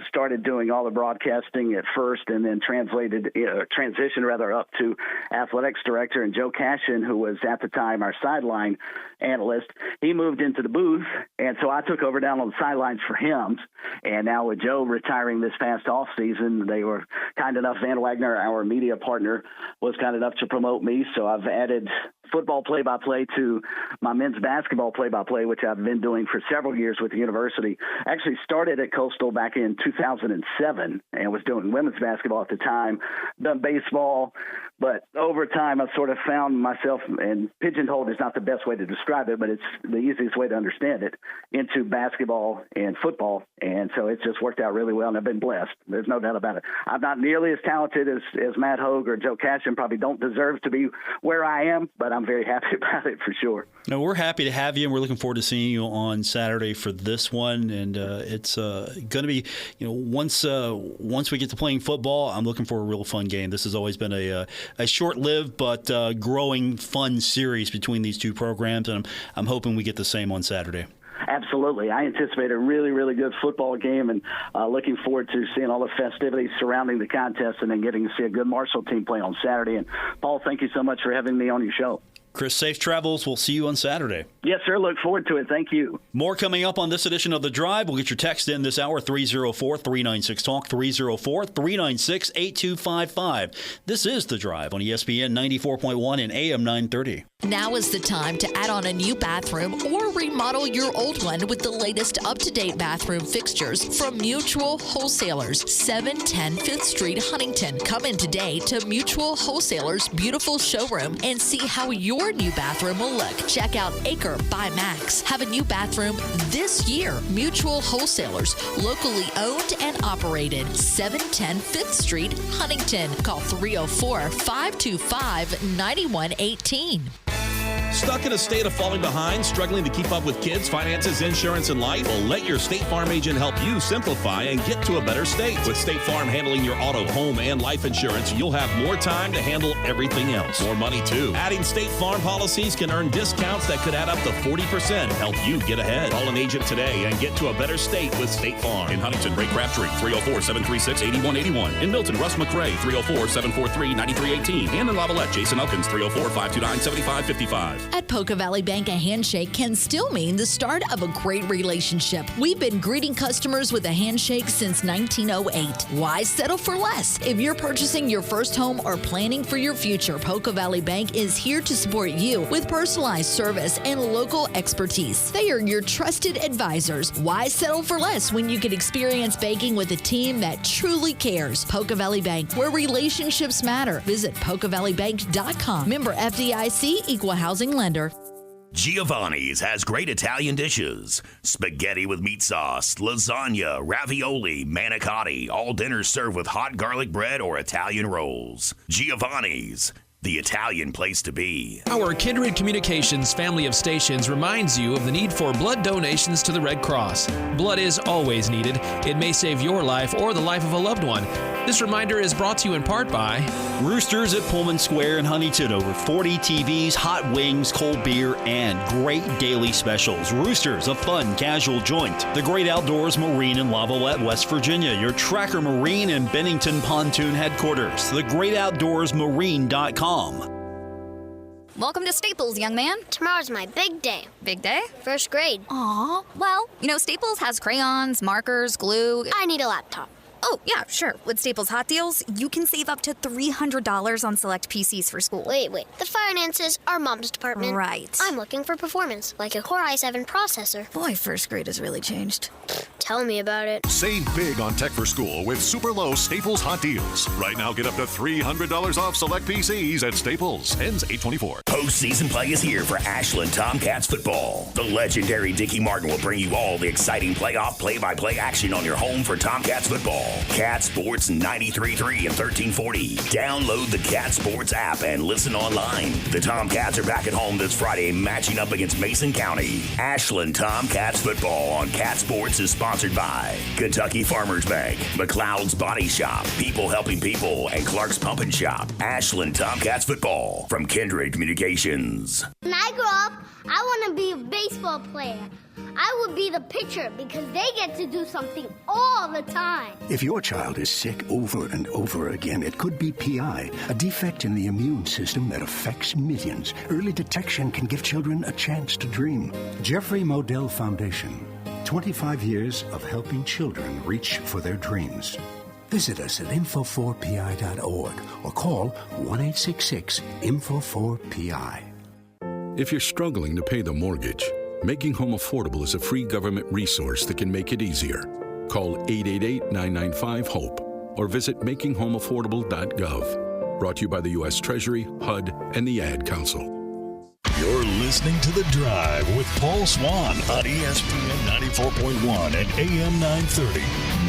M: started doing all the broadcasting at first and then transitioned up to athletics director, and Joe Cashin, who was at the time our sideline analyst. He moved into the booth, and so I took over down on the sidelines for him. And now with Joe retiring this past off season, they were kind enough, Van Wagner, our media partner, was kind enough to promote me. So I've added football play-by-play to my men's basketball play-by-play, which I've been doing for several years with the university. Actually started at Coastal back in 2007 and was doing women's basketball at the time, done baseball. But over time, I've sort of found myself, and pigeonholed is not the best way to describe it, but it's the easiest way to understand it, into basketball and football. And so it's just worked out really well, and I've been blessed. There's no doubt about it. I'm not nearly as talented as Matt Hogue or Joe Cashin, probably don't deserve to be where I am, but I'm very happy about it for sure.
B: No, we're happy to have you, and we're looking forward to seeing you on Saturday for this one. And it's going to be, once we get to playing football, I'm looking for a real fun game. This has always been a short-lived but growing fun series between these two programs, and I'm hoping we get the same on Saturday.
M: Absolutely. I anticipate a really, really good football game, and looking forward to seeing all the festivities surrounding the contest and then getting to see a good Marshall team play on Saturday. And, Paul, thank you so much for having me on your show.
B: Chris, safe travels. We'll see you on Saturday.
M: Yes, sir. Look forward to it. Thank you.
B: More coming up on this edition of The Drive. We'll get your text in this hour, 304-396-TALK, 304-396-8255. This is The Drive on ESPN 94.1 and AM 930.
N: Now is the time to add on a new bathroom or remodel your old one with the latest up-to-date bathroom fixtures from Mutual Wholesalers, 710 5th Street, Huntington. Come in today to Mutual Wholesalers' beautiful showroom and see how your new bathroom will look. Check out Acre by Max. Have a new bathroom this year. Mutual Wholesalers, locally owned and operated, 710 5th Street, Huntington. Call 304-525-9118.
C: Stuck in a state of falling behind, struggling to keep up with kids, finances, insurance, and life? Well, let your State Farm agent help you simplify and get to a better state. With State Farm handling your auto, home, and life insurance, you'll have more time to handle everything else. More money, too. Adding State Farm policies can earn discounts that could add up to 40%. Help you get ahead. Call an agent today and get to a better state with State Farm. In Huntington, Ray Crabtree, 304-736-8181. In Milton, Russ McRae, 304-743-9318. And in Lavalette, Jason Elkins, 304-529-7555.
N: At Poca Valley Bank, a handshake can still mean the start of a great relationship. We've been greeting customers with a handshake since 1908. Why settle for less? If you're purchasing your first home or planning for your future, Poca Valley Bank is here to support you with personalized service and local expertise. They are your trusted advisors. Why settle for less when you can experience banking with a team that truly cares? Poca Valley Bank, where relationships matter. Visit PocaValleyBank.com. Member FDIC, Equal Housing Lender.
O: Giovanni's has great Italian dishes. Spaghetti with meat sauce, lasagna, ravioli, manicotti, all dinners served with hot garlic bread or Italian rolls. Giovanni's, the Italian place to be.
P: Our Kindred Communications family of stations reminds you of the need for blood donations to the Red Cross. Blood is always needed. It may save your life or the life of a loved one. This reminder is brought to you in part by
B: Roosters at Pullman Square in Huntington. Over 40 TVs, hot wings, cold beer, and great daily specials. Roosters, a fun, casual joint. The Great Outdoors Marine in Lavalette, West Virginia. Your Tracker Marine and Bennington Pontoon headquarters. TheGreatOutdoorsMarine.com.
Q: Welcome to Staples, young man.
R: Tomorrow's my big day.
Q: Big day?
R: First grade.
Q: Aw, well, Staples has crayons, markers, glue.
R: I need a laptop.
Q: Oh, yeah, sure. With Staples Hot Deals, you can save up to $300 on select PCs for school.
R: Wait. The finances are Mom's department.
Q: Right.
R: I'm looking for performance, like a Core i7 processor.
Q: Boy, first grade has really changed.
R: Tell me about it.
S: Save big on tech for school with super low Staples hot deals. Right now, get up to $300 off select PCs at Staples. Ends 8/24.
O: Postseason play is here for Ashland Tomcats football. The legendary Dickie Martin will bring you all the exciting playoff play-by-play action on your home for Tomcats football. Cat Sports 93.3 and 1340. Download the Cat Sports app and listen online. The Tomcats are back at home this Friday, matching up against Mason County. Ashland Tomcats football on Cat Sports is sponsored by Kentucky Farmers Bank, McLeod's Body Shop, People Helping People, and Clark's Pump and Shop. Ashland Tomcats football from Kindred Communications.
R: When I grow up, I want to be a baseball player. I would be the pitcher because they get to do something all the time.
T: If your child is sick over and over again, it could be PI, a defect in the immune system that affects millions. Early detection can give children a chance to dream. Jeffrey Modell Foundation, 25 years of helping children reach for their dreams. Visit us at info4pi.org or call 1-866-INFO4PI.
U: If you're struggling to pay the mortgage, Making Home Affordable is a free government resource that can make it easier. Call 888-995-HOPE or visit makinghomeaffordable.gov. Brought to you by the U.S. Treasury, HUD, and the Ad Council.
A: You're listening to The Drive with Paul Swann on ESPN 94.1 and AM 930.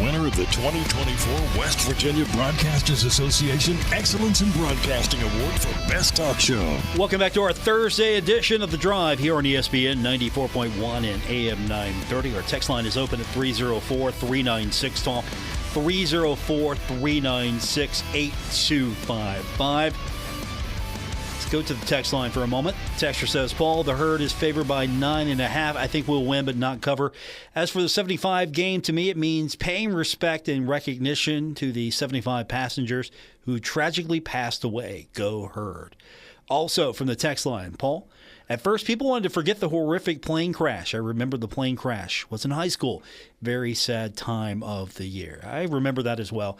A: Winner of the 2024 West Virginia Broadcasters Association Excellence in Broadcasting Award for Best Talk Show.
B: Welcome back to our Thursday edition of The Drive here on ESPN 94.1 and AM 930. Our text line is open at 304-396-TALK, 304-396-8255. Go to the text line for a moment. Texter says, Paul, the Herd is favored by 9.5. I think we'll win, but not cover. As for the 75 game, to me, it means paying respect and recognition to the 75 passengers who tragically passed away. Go Herd. Also from the text line, Paul, at first people wanted to forget the horrific plane crash. I remember the plane crash was in high school. Very sad time of the year. I remember that as well.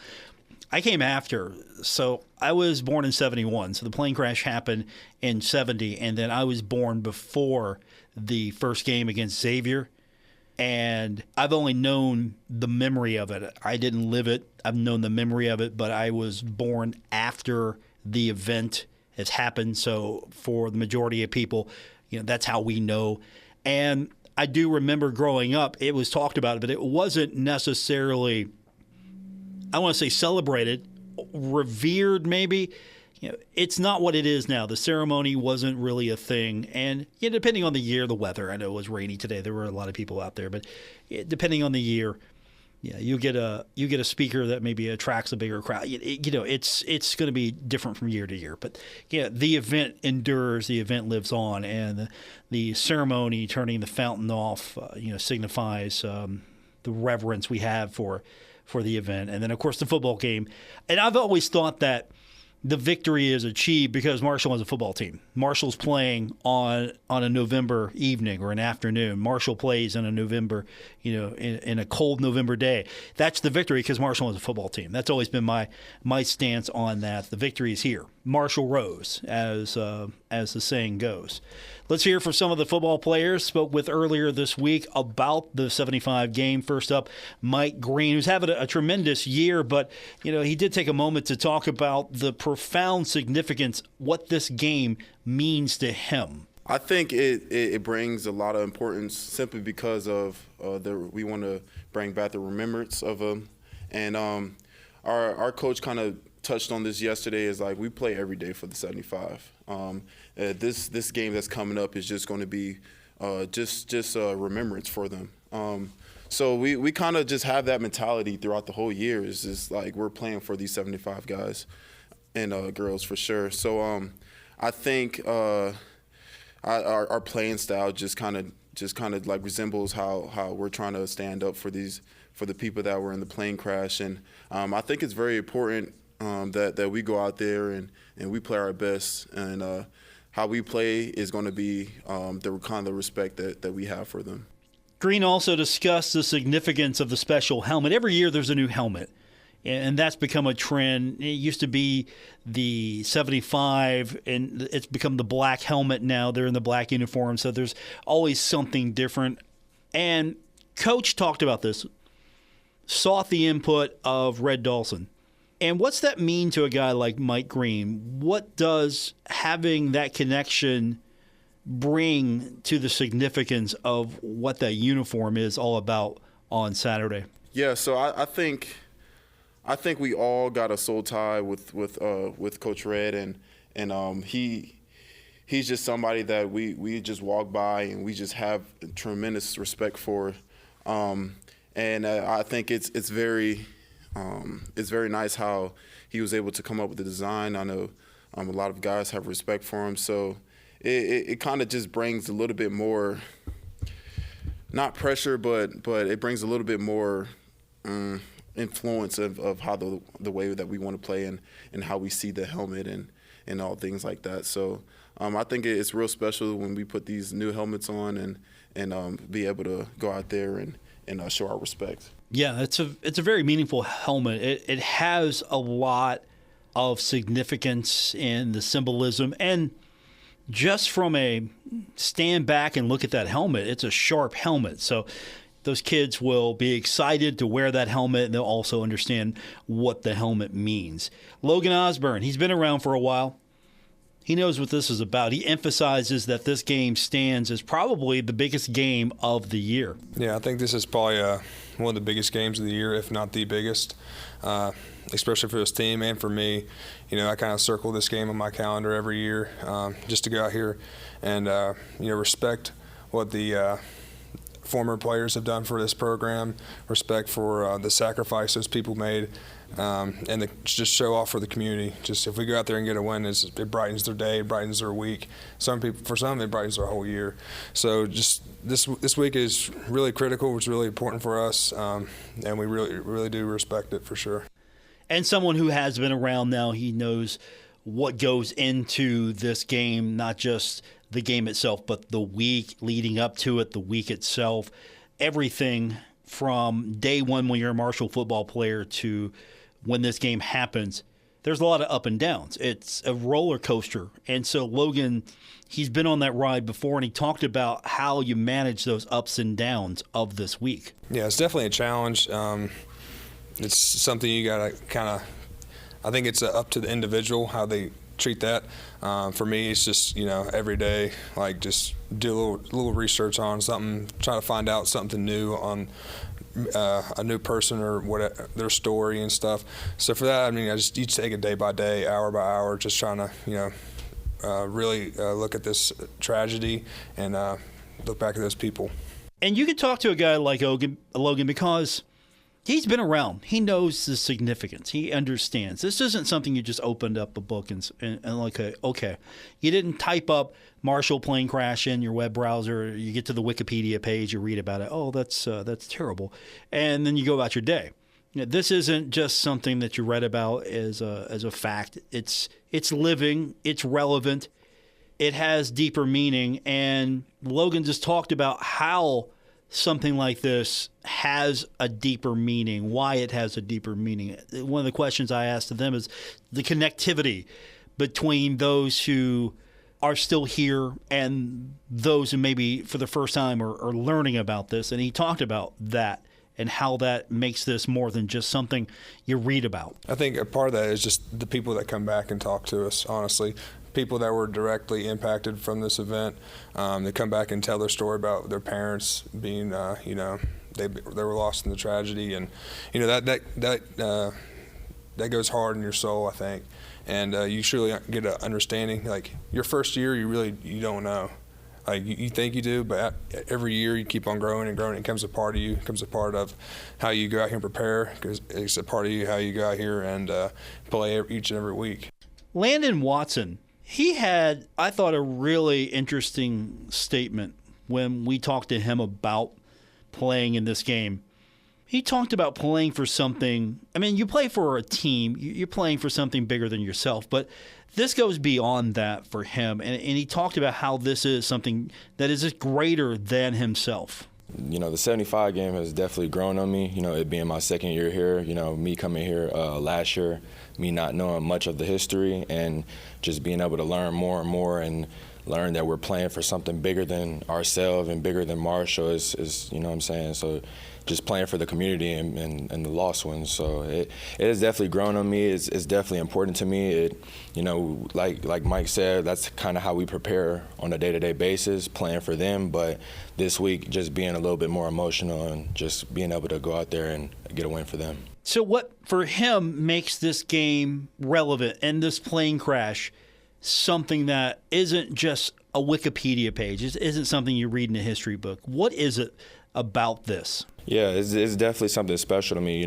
B: I came after, so I was born in 71, so the plane crash happened in 70, and then I was born before the first game against Xavier, and I've only known the memory of it. I didn't live it. I've known the memory of it, but I was born after the event has happened, so for the majority of people, that's how we know. And I do remember growing up, it was talked about, but it wasn't necessarily, I want to say celebrated, revered maybe. It's not what it is now. The ceremony wasn't really a thing. And depending on the year, the weather, I know it was rainy today. There were a lot of people out there. But depending on the year, you get a speaker that maybe attracts a bigger crowd. It's going to be different from year to year. But, the event endures. The event lives on. And the ceremony, turning the fountain off, signifies the reverence we have for the event. And then, of course, the football game. And I've always thought that the victory is achieved because Marshall has a football team. Marshall's playing on a November evening or an afternoon. Marshall plays in a November, in a cold November day. That's the victory because Marshall has a football team. That's always been my stance on that. The victory is here. Marshall rose, as the saying goes. Let's hear from some of the football players spoke with earlier this week about the 75 game. First up, Mike Green, who's having a tremendous year, but he did take a moment to talk about the profound significance, what this game means to him.
V: I think it brings a lot of importance simply because of we want to bring back the remembrance of them, and our coach kind of touched on this yesterday. Is like we play every day for the 75. This game that's coming up is just going to be just a remembrance for them. So we kind of just have that mentality throughout the whole year. It's just like we're playing for these 75 guys and girls for sure. So I think our playing style just kind of like resembles how we're trying to stand up for the people that were in the plane crash. And I think it's very important that we go out there and we play our best, and how we play is going to be the kind of respect that we have for them.
B: Green also discussed the significance of the special helmet. Every year there's a new helmet, and that's become a trend. It used to be the 75, and it's become the black helmet now. They're in the black uniform, so there's always something different. And Coach talked about this sought the input of Red Dawson. And what's that mean to a guy like Mike Green? What does having that connection bring to the significance of what that uniform is all about on Saturday?
V: Yeah, so I think we all got a soul tie with Coach Red, and he's just somebody that we just walk by and we just have tremendous respect for, and I think it's very nice how he was able to come up with the design. I know a lot of guys have respect for him, so it kind of just brings a little bit more, not pressure, but it brings a little bit more influence of how the way that we want to play and how we see the helmet and all things like that. So I think it's real special when we put these new helmets on and be able to go out there and show our respect.
B: Yeah, it's a very meaningful helmet. It has a lot of significance in the symbolism, and just from a stand back and look at that helmet, it's a sharp helmet. So those kids will be excited to wear that helmet, and they'll also understand what the helmet means. Logan Osborne, he's been around for a while. He knows what this is about. He emphasizes that this game stands as probably the biggest game of the year.
D: Yeah, I think this is probably one of the biggest games of the year, if not the biggest, especially for this team and for me. You know, I kind of circle this game on my calendar every year just to go out here and, respect what the former players have done for this program, respect for the sacrifices people made, and just show off for the community. Just if we go out there and get a win, it brightens their day, it brightens their week. For some, it brightens their whole year. So just this week is really critical. It's really important for us, and we really do respect it for sure.
B: And someone who has been around now, he knows what goes into this game, not just the game itself, but the week leading up to it, the week itself, everything from day one when you're a Marshall football player to when this game happens. There's a lot of up and downs. It's a roller coaster. And so Logan, he's been on that ride before, and he talked about how you manage those ups and downs of this week.
D: Yeah, it's definitely a challenge. It's something you got to kind of, I think it's up to the individual how they treat that. For me, it's just, every day, like just do a little research on something, try to find out something new on a new person or what their story and stuff. So for that, you take it day by day, hour by hour, just trying to, really look at this tragedy and look back at those people. And
B: you can talk to a guy like Logan because he's been around. He knows the significance. He understands. This isn't something you just opened up a book and like, okay. You didn't type up Marshall plane crash in your web browser. You get to the Wikipedia page, you read about it. Oh, that's terrible. And then you go about your day. This isn't just something that you read about as a fact. It's living. It's relevant. It has deeper meaning. And Logan just talked about how something like this has a deeper meaning, why it has a deeper meaning. One of the questions I asked of them is the connectivity between those who are still here and those who maybe for the first time are learning about this. And he talked about that and how that makes this more than just something you read about.
D: I think a part of that is just the people that come back and talk to us, honestly. People that were directly impacted from this event, they come back and tell their story about their parents being, they were lost in the tragedy, and that goes hard in your soul, I think, and you surely get an understanding. Like your first year, you don't know, like you think you do, but every year you keep on growing and growing. It becomes a part of you. It becomes a part of how you go out here and prepare, because it's a part of you how you go out here and play each and every week.
B: Landon Watson. He had, I thought, a really interesting statement when we talked to him about playing in this game. He talked about playing for something. You play for a team. You're playing for something bigger than yourself. But this goes beyond that for him. And he talked about how this is something that is greater than himself.
F: The 75 game has definitely grown on me, it being my second year here, me coming here last year, me not knowing much of the history and just being able to learn more and more and learn that we're playing for something bigger than ourselves and bigger than Marshall is you know what I'm saying? So just playing for the community and the lost ones. So it has definitely grown on me. It's definitely important to me. Like Mike said, that's kind of how we prepare on a day-to-day basis, playing for them. But this week, just being a little bit more emotional and just being able to go out there and get a win for them.
B: So what, for him, makes this game relevant and this plane crash something that isn't just a Wikipedia page? It isn't something you read in a history book. What is it about this?
F: Yeah, it's definitely something special to me,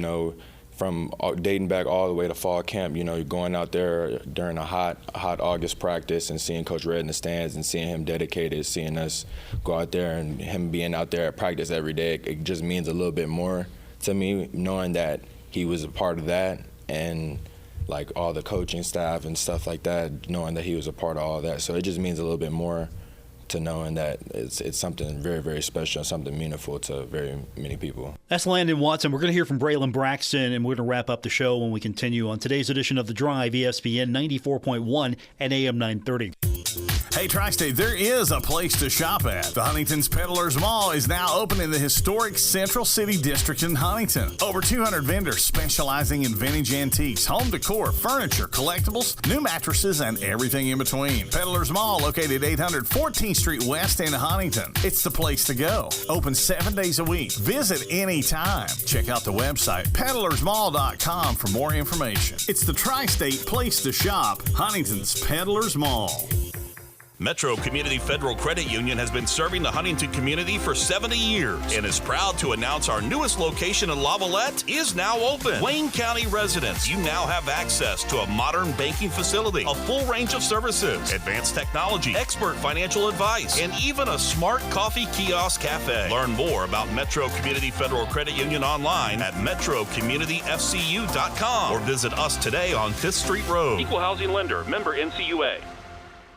F: from dating back all the way to fall camp, going out there during a hot August practice and seeing Coach Red in the stands and seeing him dedicated, seeing us go out there and him being out there at practice every day, it just means a little bit more to me, knowing that he was a part of that, and like all the coaching staff and stuff like that, knowing that he was a part of all that. So it just means a little bit more to knowing that it's something very, very special, something meaningful to very many people.
B: That's Landon Watson. We're going to hear from Braylon Braxton, and we're going to wrap up the show when we continue on today's edition of The Drive, ESPN 94.1 and AM 930.
E: Hey, Tri-State, there is a place to shop at. The Huntington's Peddlers Mall is now open in the historic Central City District in Huntington. Over 200 vendors specializing in vintage antiques, home decor, furniture, collectibles, new mattresses, and everything in between. Peddlers Mall, located 800 14th Street West in Huntington. It's the place to go. Open 7 days a week. Visit anytime. Check out the website, peddlersmall.com, for more information. It's the Tri-State place to shop, Huntington's Peddlers Mall.
C: Metro Community Federal Credit Union has been serving the Huntington community for 70 years and is proud to announce our newest location in Lavalette is now open. Wayne County residents, you now have access to a modern banking facility, a full range of services, advanced technology, expert financial advice, and even a smart coffee kiosk cafe. Learn more about Metro Community Federal Credit Union online at metrocommunityfcu.com or visit us today on 5th Street Road.
G: Equal housing lender, member NCUA.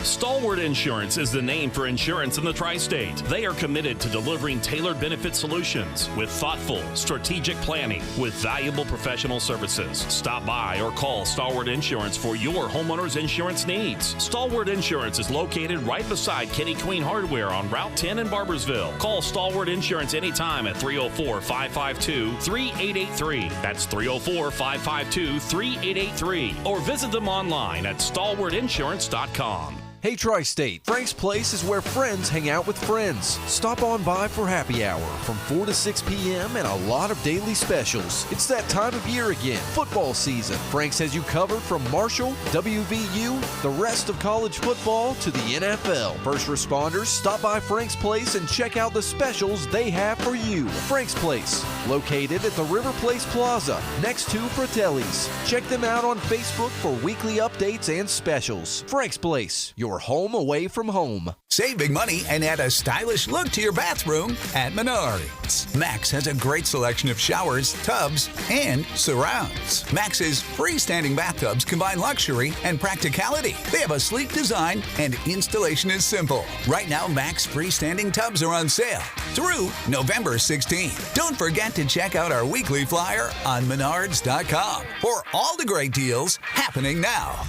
C: Stalwart Insurance is the name for insurance in the Tri-State. They are committed to delivering tailored benefit solutions with thoughtful, strategic planning with valuable professional services. Stop by or call Stalwart Insurance for your homeowner's insurance needs. Stalwart Insurance is located right beside Kitty Queen Hardware on Route 10 in Barbersville. Call Stalwart Insurance anytime at 304-552-3883. That's 304-552-3883. Or visit them online at stalwartinsurance.com.
W: Hey Tri-State, Frank's Place is where friends hang out with friends. Stop on by for happy hour from 4 to 6 p.m. and a lot of daily specials. It's that time of year again, football season. Frank's has you covered from Marshall, WVU, the rest of college football to the NFL. First responders, stop by Frank's Place and check out the specials they have for you. Frank's Place, located at the River Place Plaza, next to Fratelli's. Check them out on Facebook for weekly updates and specials. Frank's Place, your home away from home.
X: Save big money and add a stylish look to your bathroom at Menards. Max has a great selection of showers, tubs, and surrounds. Max's freestanding bathtubs combine luxury and practicality. They have a sleek design and installation is simple. Right now, Max freestanding tubs are on sale through November 16th. Don't forget to check out our weekly flyer on Menards.com for all the great deals happening now.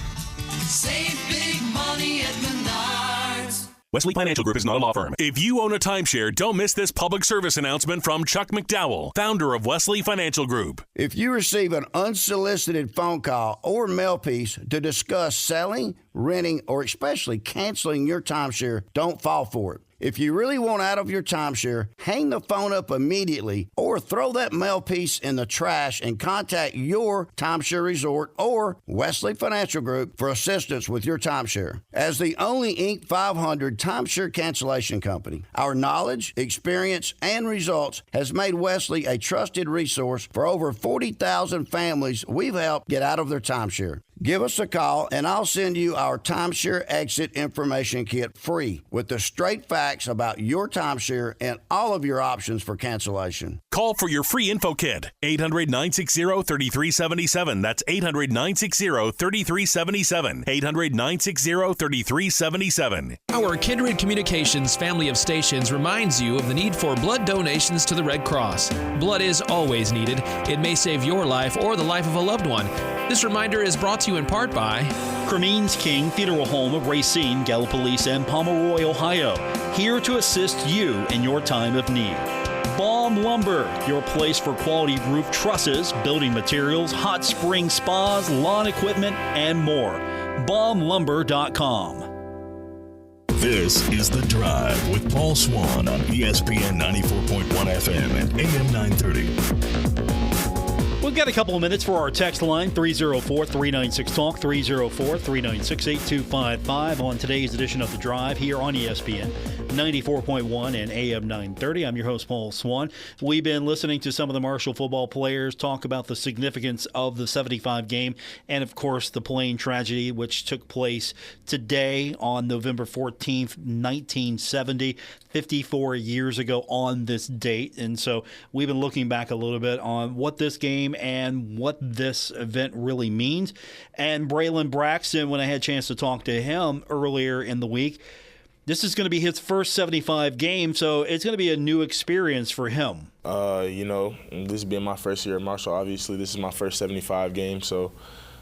Y: Save big money at Menards.
C: Wesley Financial Group is not a law firm. If you own a timeshare, don't miss this public service announcement from Chuck McDowell, founder of Wesley Financial Group.
J: If you receive an unsolicited phone call or mail piece to discuss selling, renting, or especially canceling your timeshare, don't fall for it. If you really want out of your timeshare, hang the phone up immediately or throw that mail piece in the trash and contact your timeshare resort or Wesley Financial Group for assistance with your timeshare. As the only Inc. 500 timeshare cancellation company, our knowledge, experience, and results has made Wesley a trusted resource for over 40,000 families we've helped get out of their timeshare. Give us a call, and I'll send you our timeshare exit information kit free with the straight facts about your timeshare and all of your options for cancellation.
C: Call for your free info kit, 800-960-3377. That's 800-960-3377. 800-960-3377.
P: Our Kindred Communications family of stations reminds you of the need for blood donations to the Red Cross. Blood is always needed. It may save your life or the life of a loved one. This reminder is brought to you in part by
B: Cremines King Funeral Home of Racine, Gallipolis, and Pomeroy, Ohio. Here to assist you in your time of need. Baum Lumber, your place for quality roof trusses, building materials, hot spring spas, lawn equipment, and more. BaumLumber.com.
A: This is The Drive with Paul Swann on ESPN 94.1 FM and AM 930.
B: We've got a couple of minutes for our text line, 304-396-TALK, 304-396-8255 on today's edition of The Drive here on ESPN 94.1 and AM 930. I'm your host, Paul Swann. We've been listening to some of the Marshall football players talk about the significance of the 75 game and, of course, the plane tragedy, which took place today on November 14th, 1970, 54 years ago on this date. And so we've been looking back a little bit on what this game and what this event really means. And Braylon Braxton, when I had a chance to talk to him earlier in the week, this is going to be his first 75 game, so it's going to be a new experience for him.
H: This being my first year at Marshall, obviously this is my first 75 game, so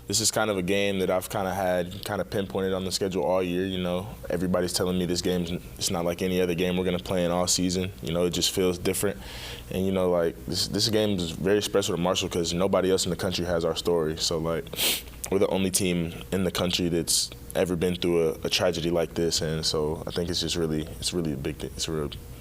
H: this is kind of a game that I've kind of pinpointed on the schedule all year. Everybody's telling me this game, it's not like any other game we're going to play in all season. It just feels different. And, this game is very special to Marshall because nobody else in the country has our story. So, we're the only team in the country that's ever been through a tragedy like this. And so I think it's a real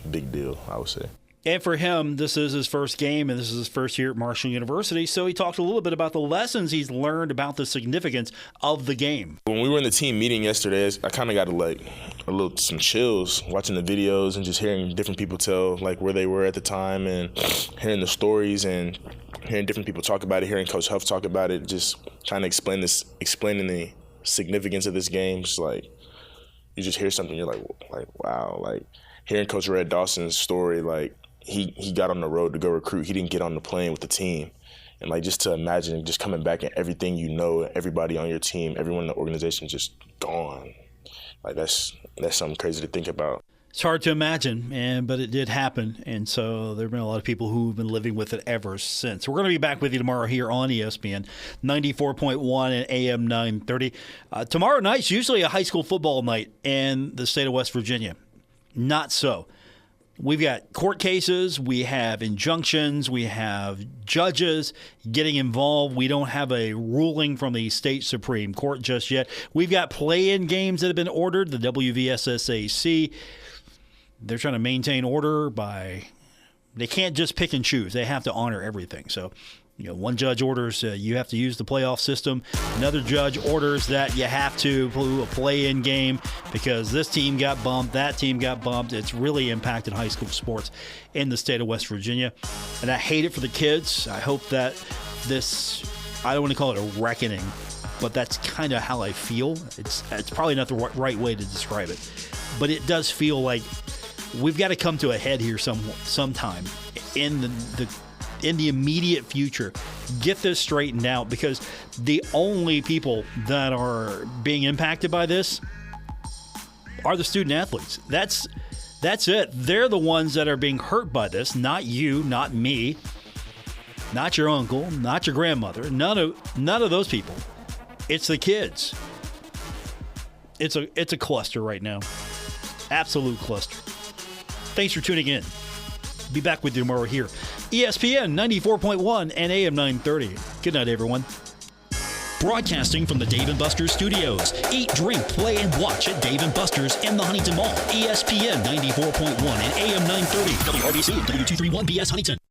H: big deal, I would say.
B: And for him, this is his first game, and this is his first year at Marshall University. So he talked a little bit about the lessons he's learned about the significance of the game.
H: When we were in the team meeting yesterday, I kind of got some chills watching the videos and just hearing different people tell where they were at the time and hearing the stories and hearing different people talk about it, hearing Coach Huff talk about it, just trying to explaining the significance of this game. Just you just hear something, you're like wow. Hearing Coach Red Dawson's story, he got on the road to go recruit. He didn't get on the plane with the team. And just to imagine just coming back and everything everybody on your team, everyone in the organization just gone. That's something crazy to think about.
B: It's hard to imagine, but it did happen. And so there have been a lot of people who've been living with it ever since. We're going to be back with you tomorrow here on ESPN 94.1 and AM 930. Tomorrow night's usually a high school football night in the state of West Virginia. Not so. We've got court cases, we have injunctions, we have judges getting involved. We don't have a ruling from the state Supreme Court just yet. We've got play-in games that have been ordered, the WVSSAC. They're trying to maintain order they can't just pick and choose. They have to honor everything. So, one judge orders you have to use the playoff system. Another judge orders that you have to play a play-in game because this team got bumped, that team got bumped. It's really impacted high school sports in the state of West Virginia. And I hate it for the kids. I hope that I don't want to call it a reckoning, but that's kind of how I feel. It's probably not the right way to describe it. But it does feel like we've got to come to a head here sometime in the immediate future. Get this straightened out because the only people that are being impacted by this are the student athletes. That's it. They're the ones that are being hurt by this, not you, not me, not your uncle, not your grandmother, none of those people. It's the kids. It's a cluster right now. Absolute cluster. Thanks for tuning in. Be back with you tomorrow here. ESPN 94.1 and AM 930. Good night, everyone.
I: Broadcasting from the Dave & Buster's studios. Eat, drink, play, and watch at Dave & Buster's in the Huntington Mall. ESPN 94.1 and AM 930. WRBC, W231BS Huntington.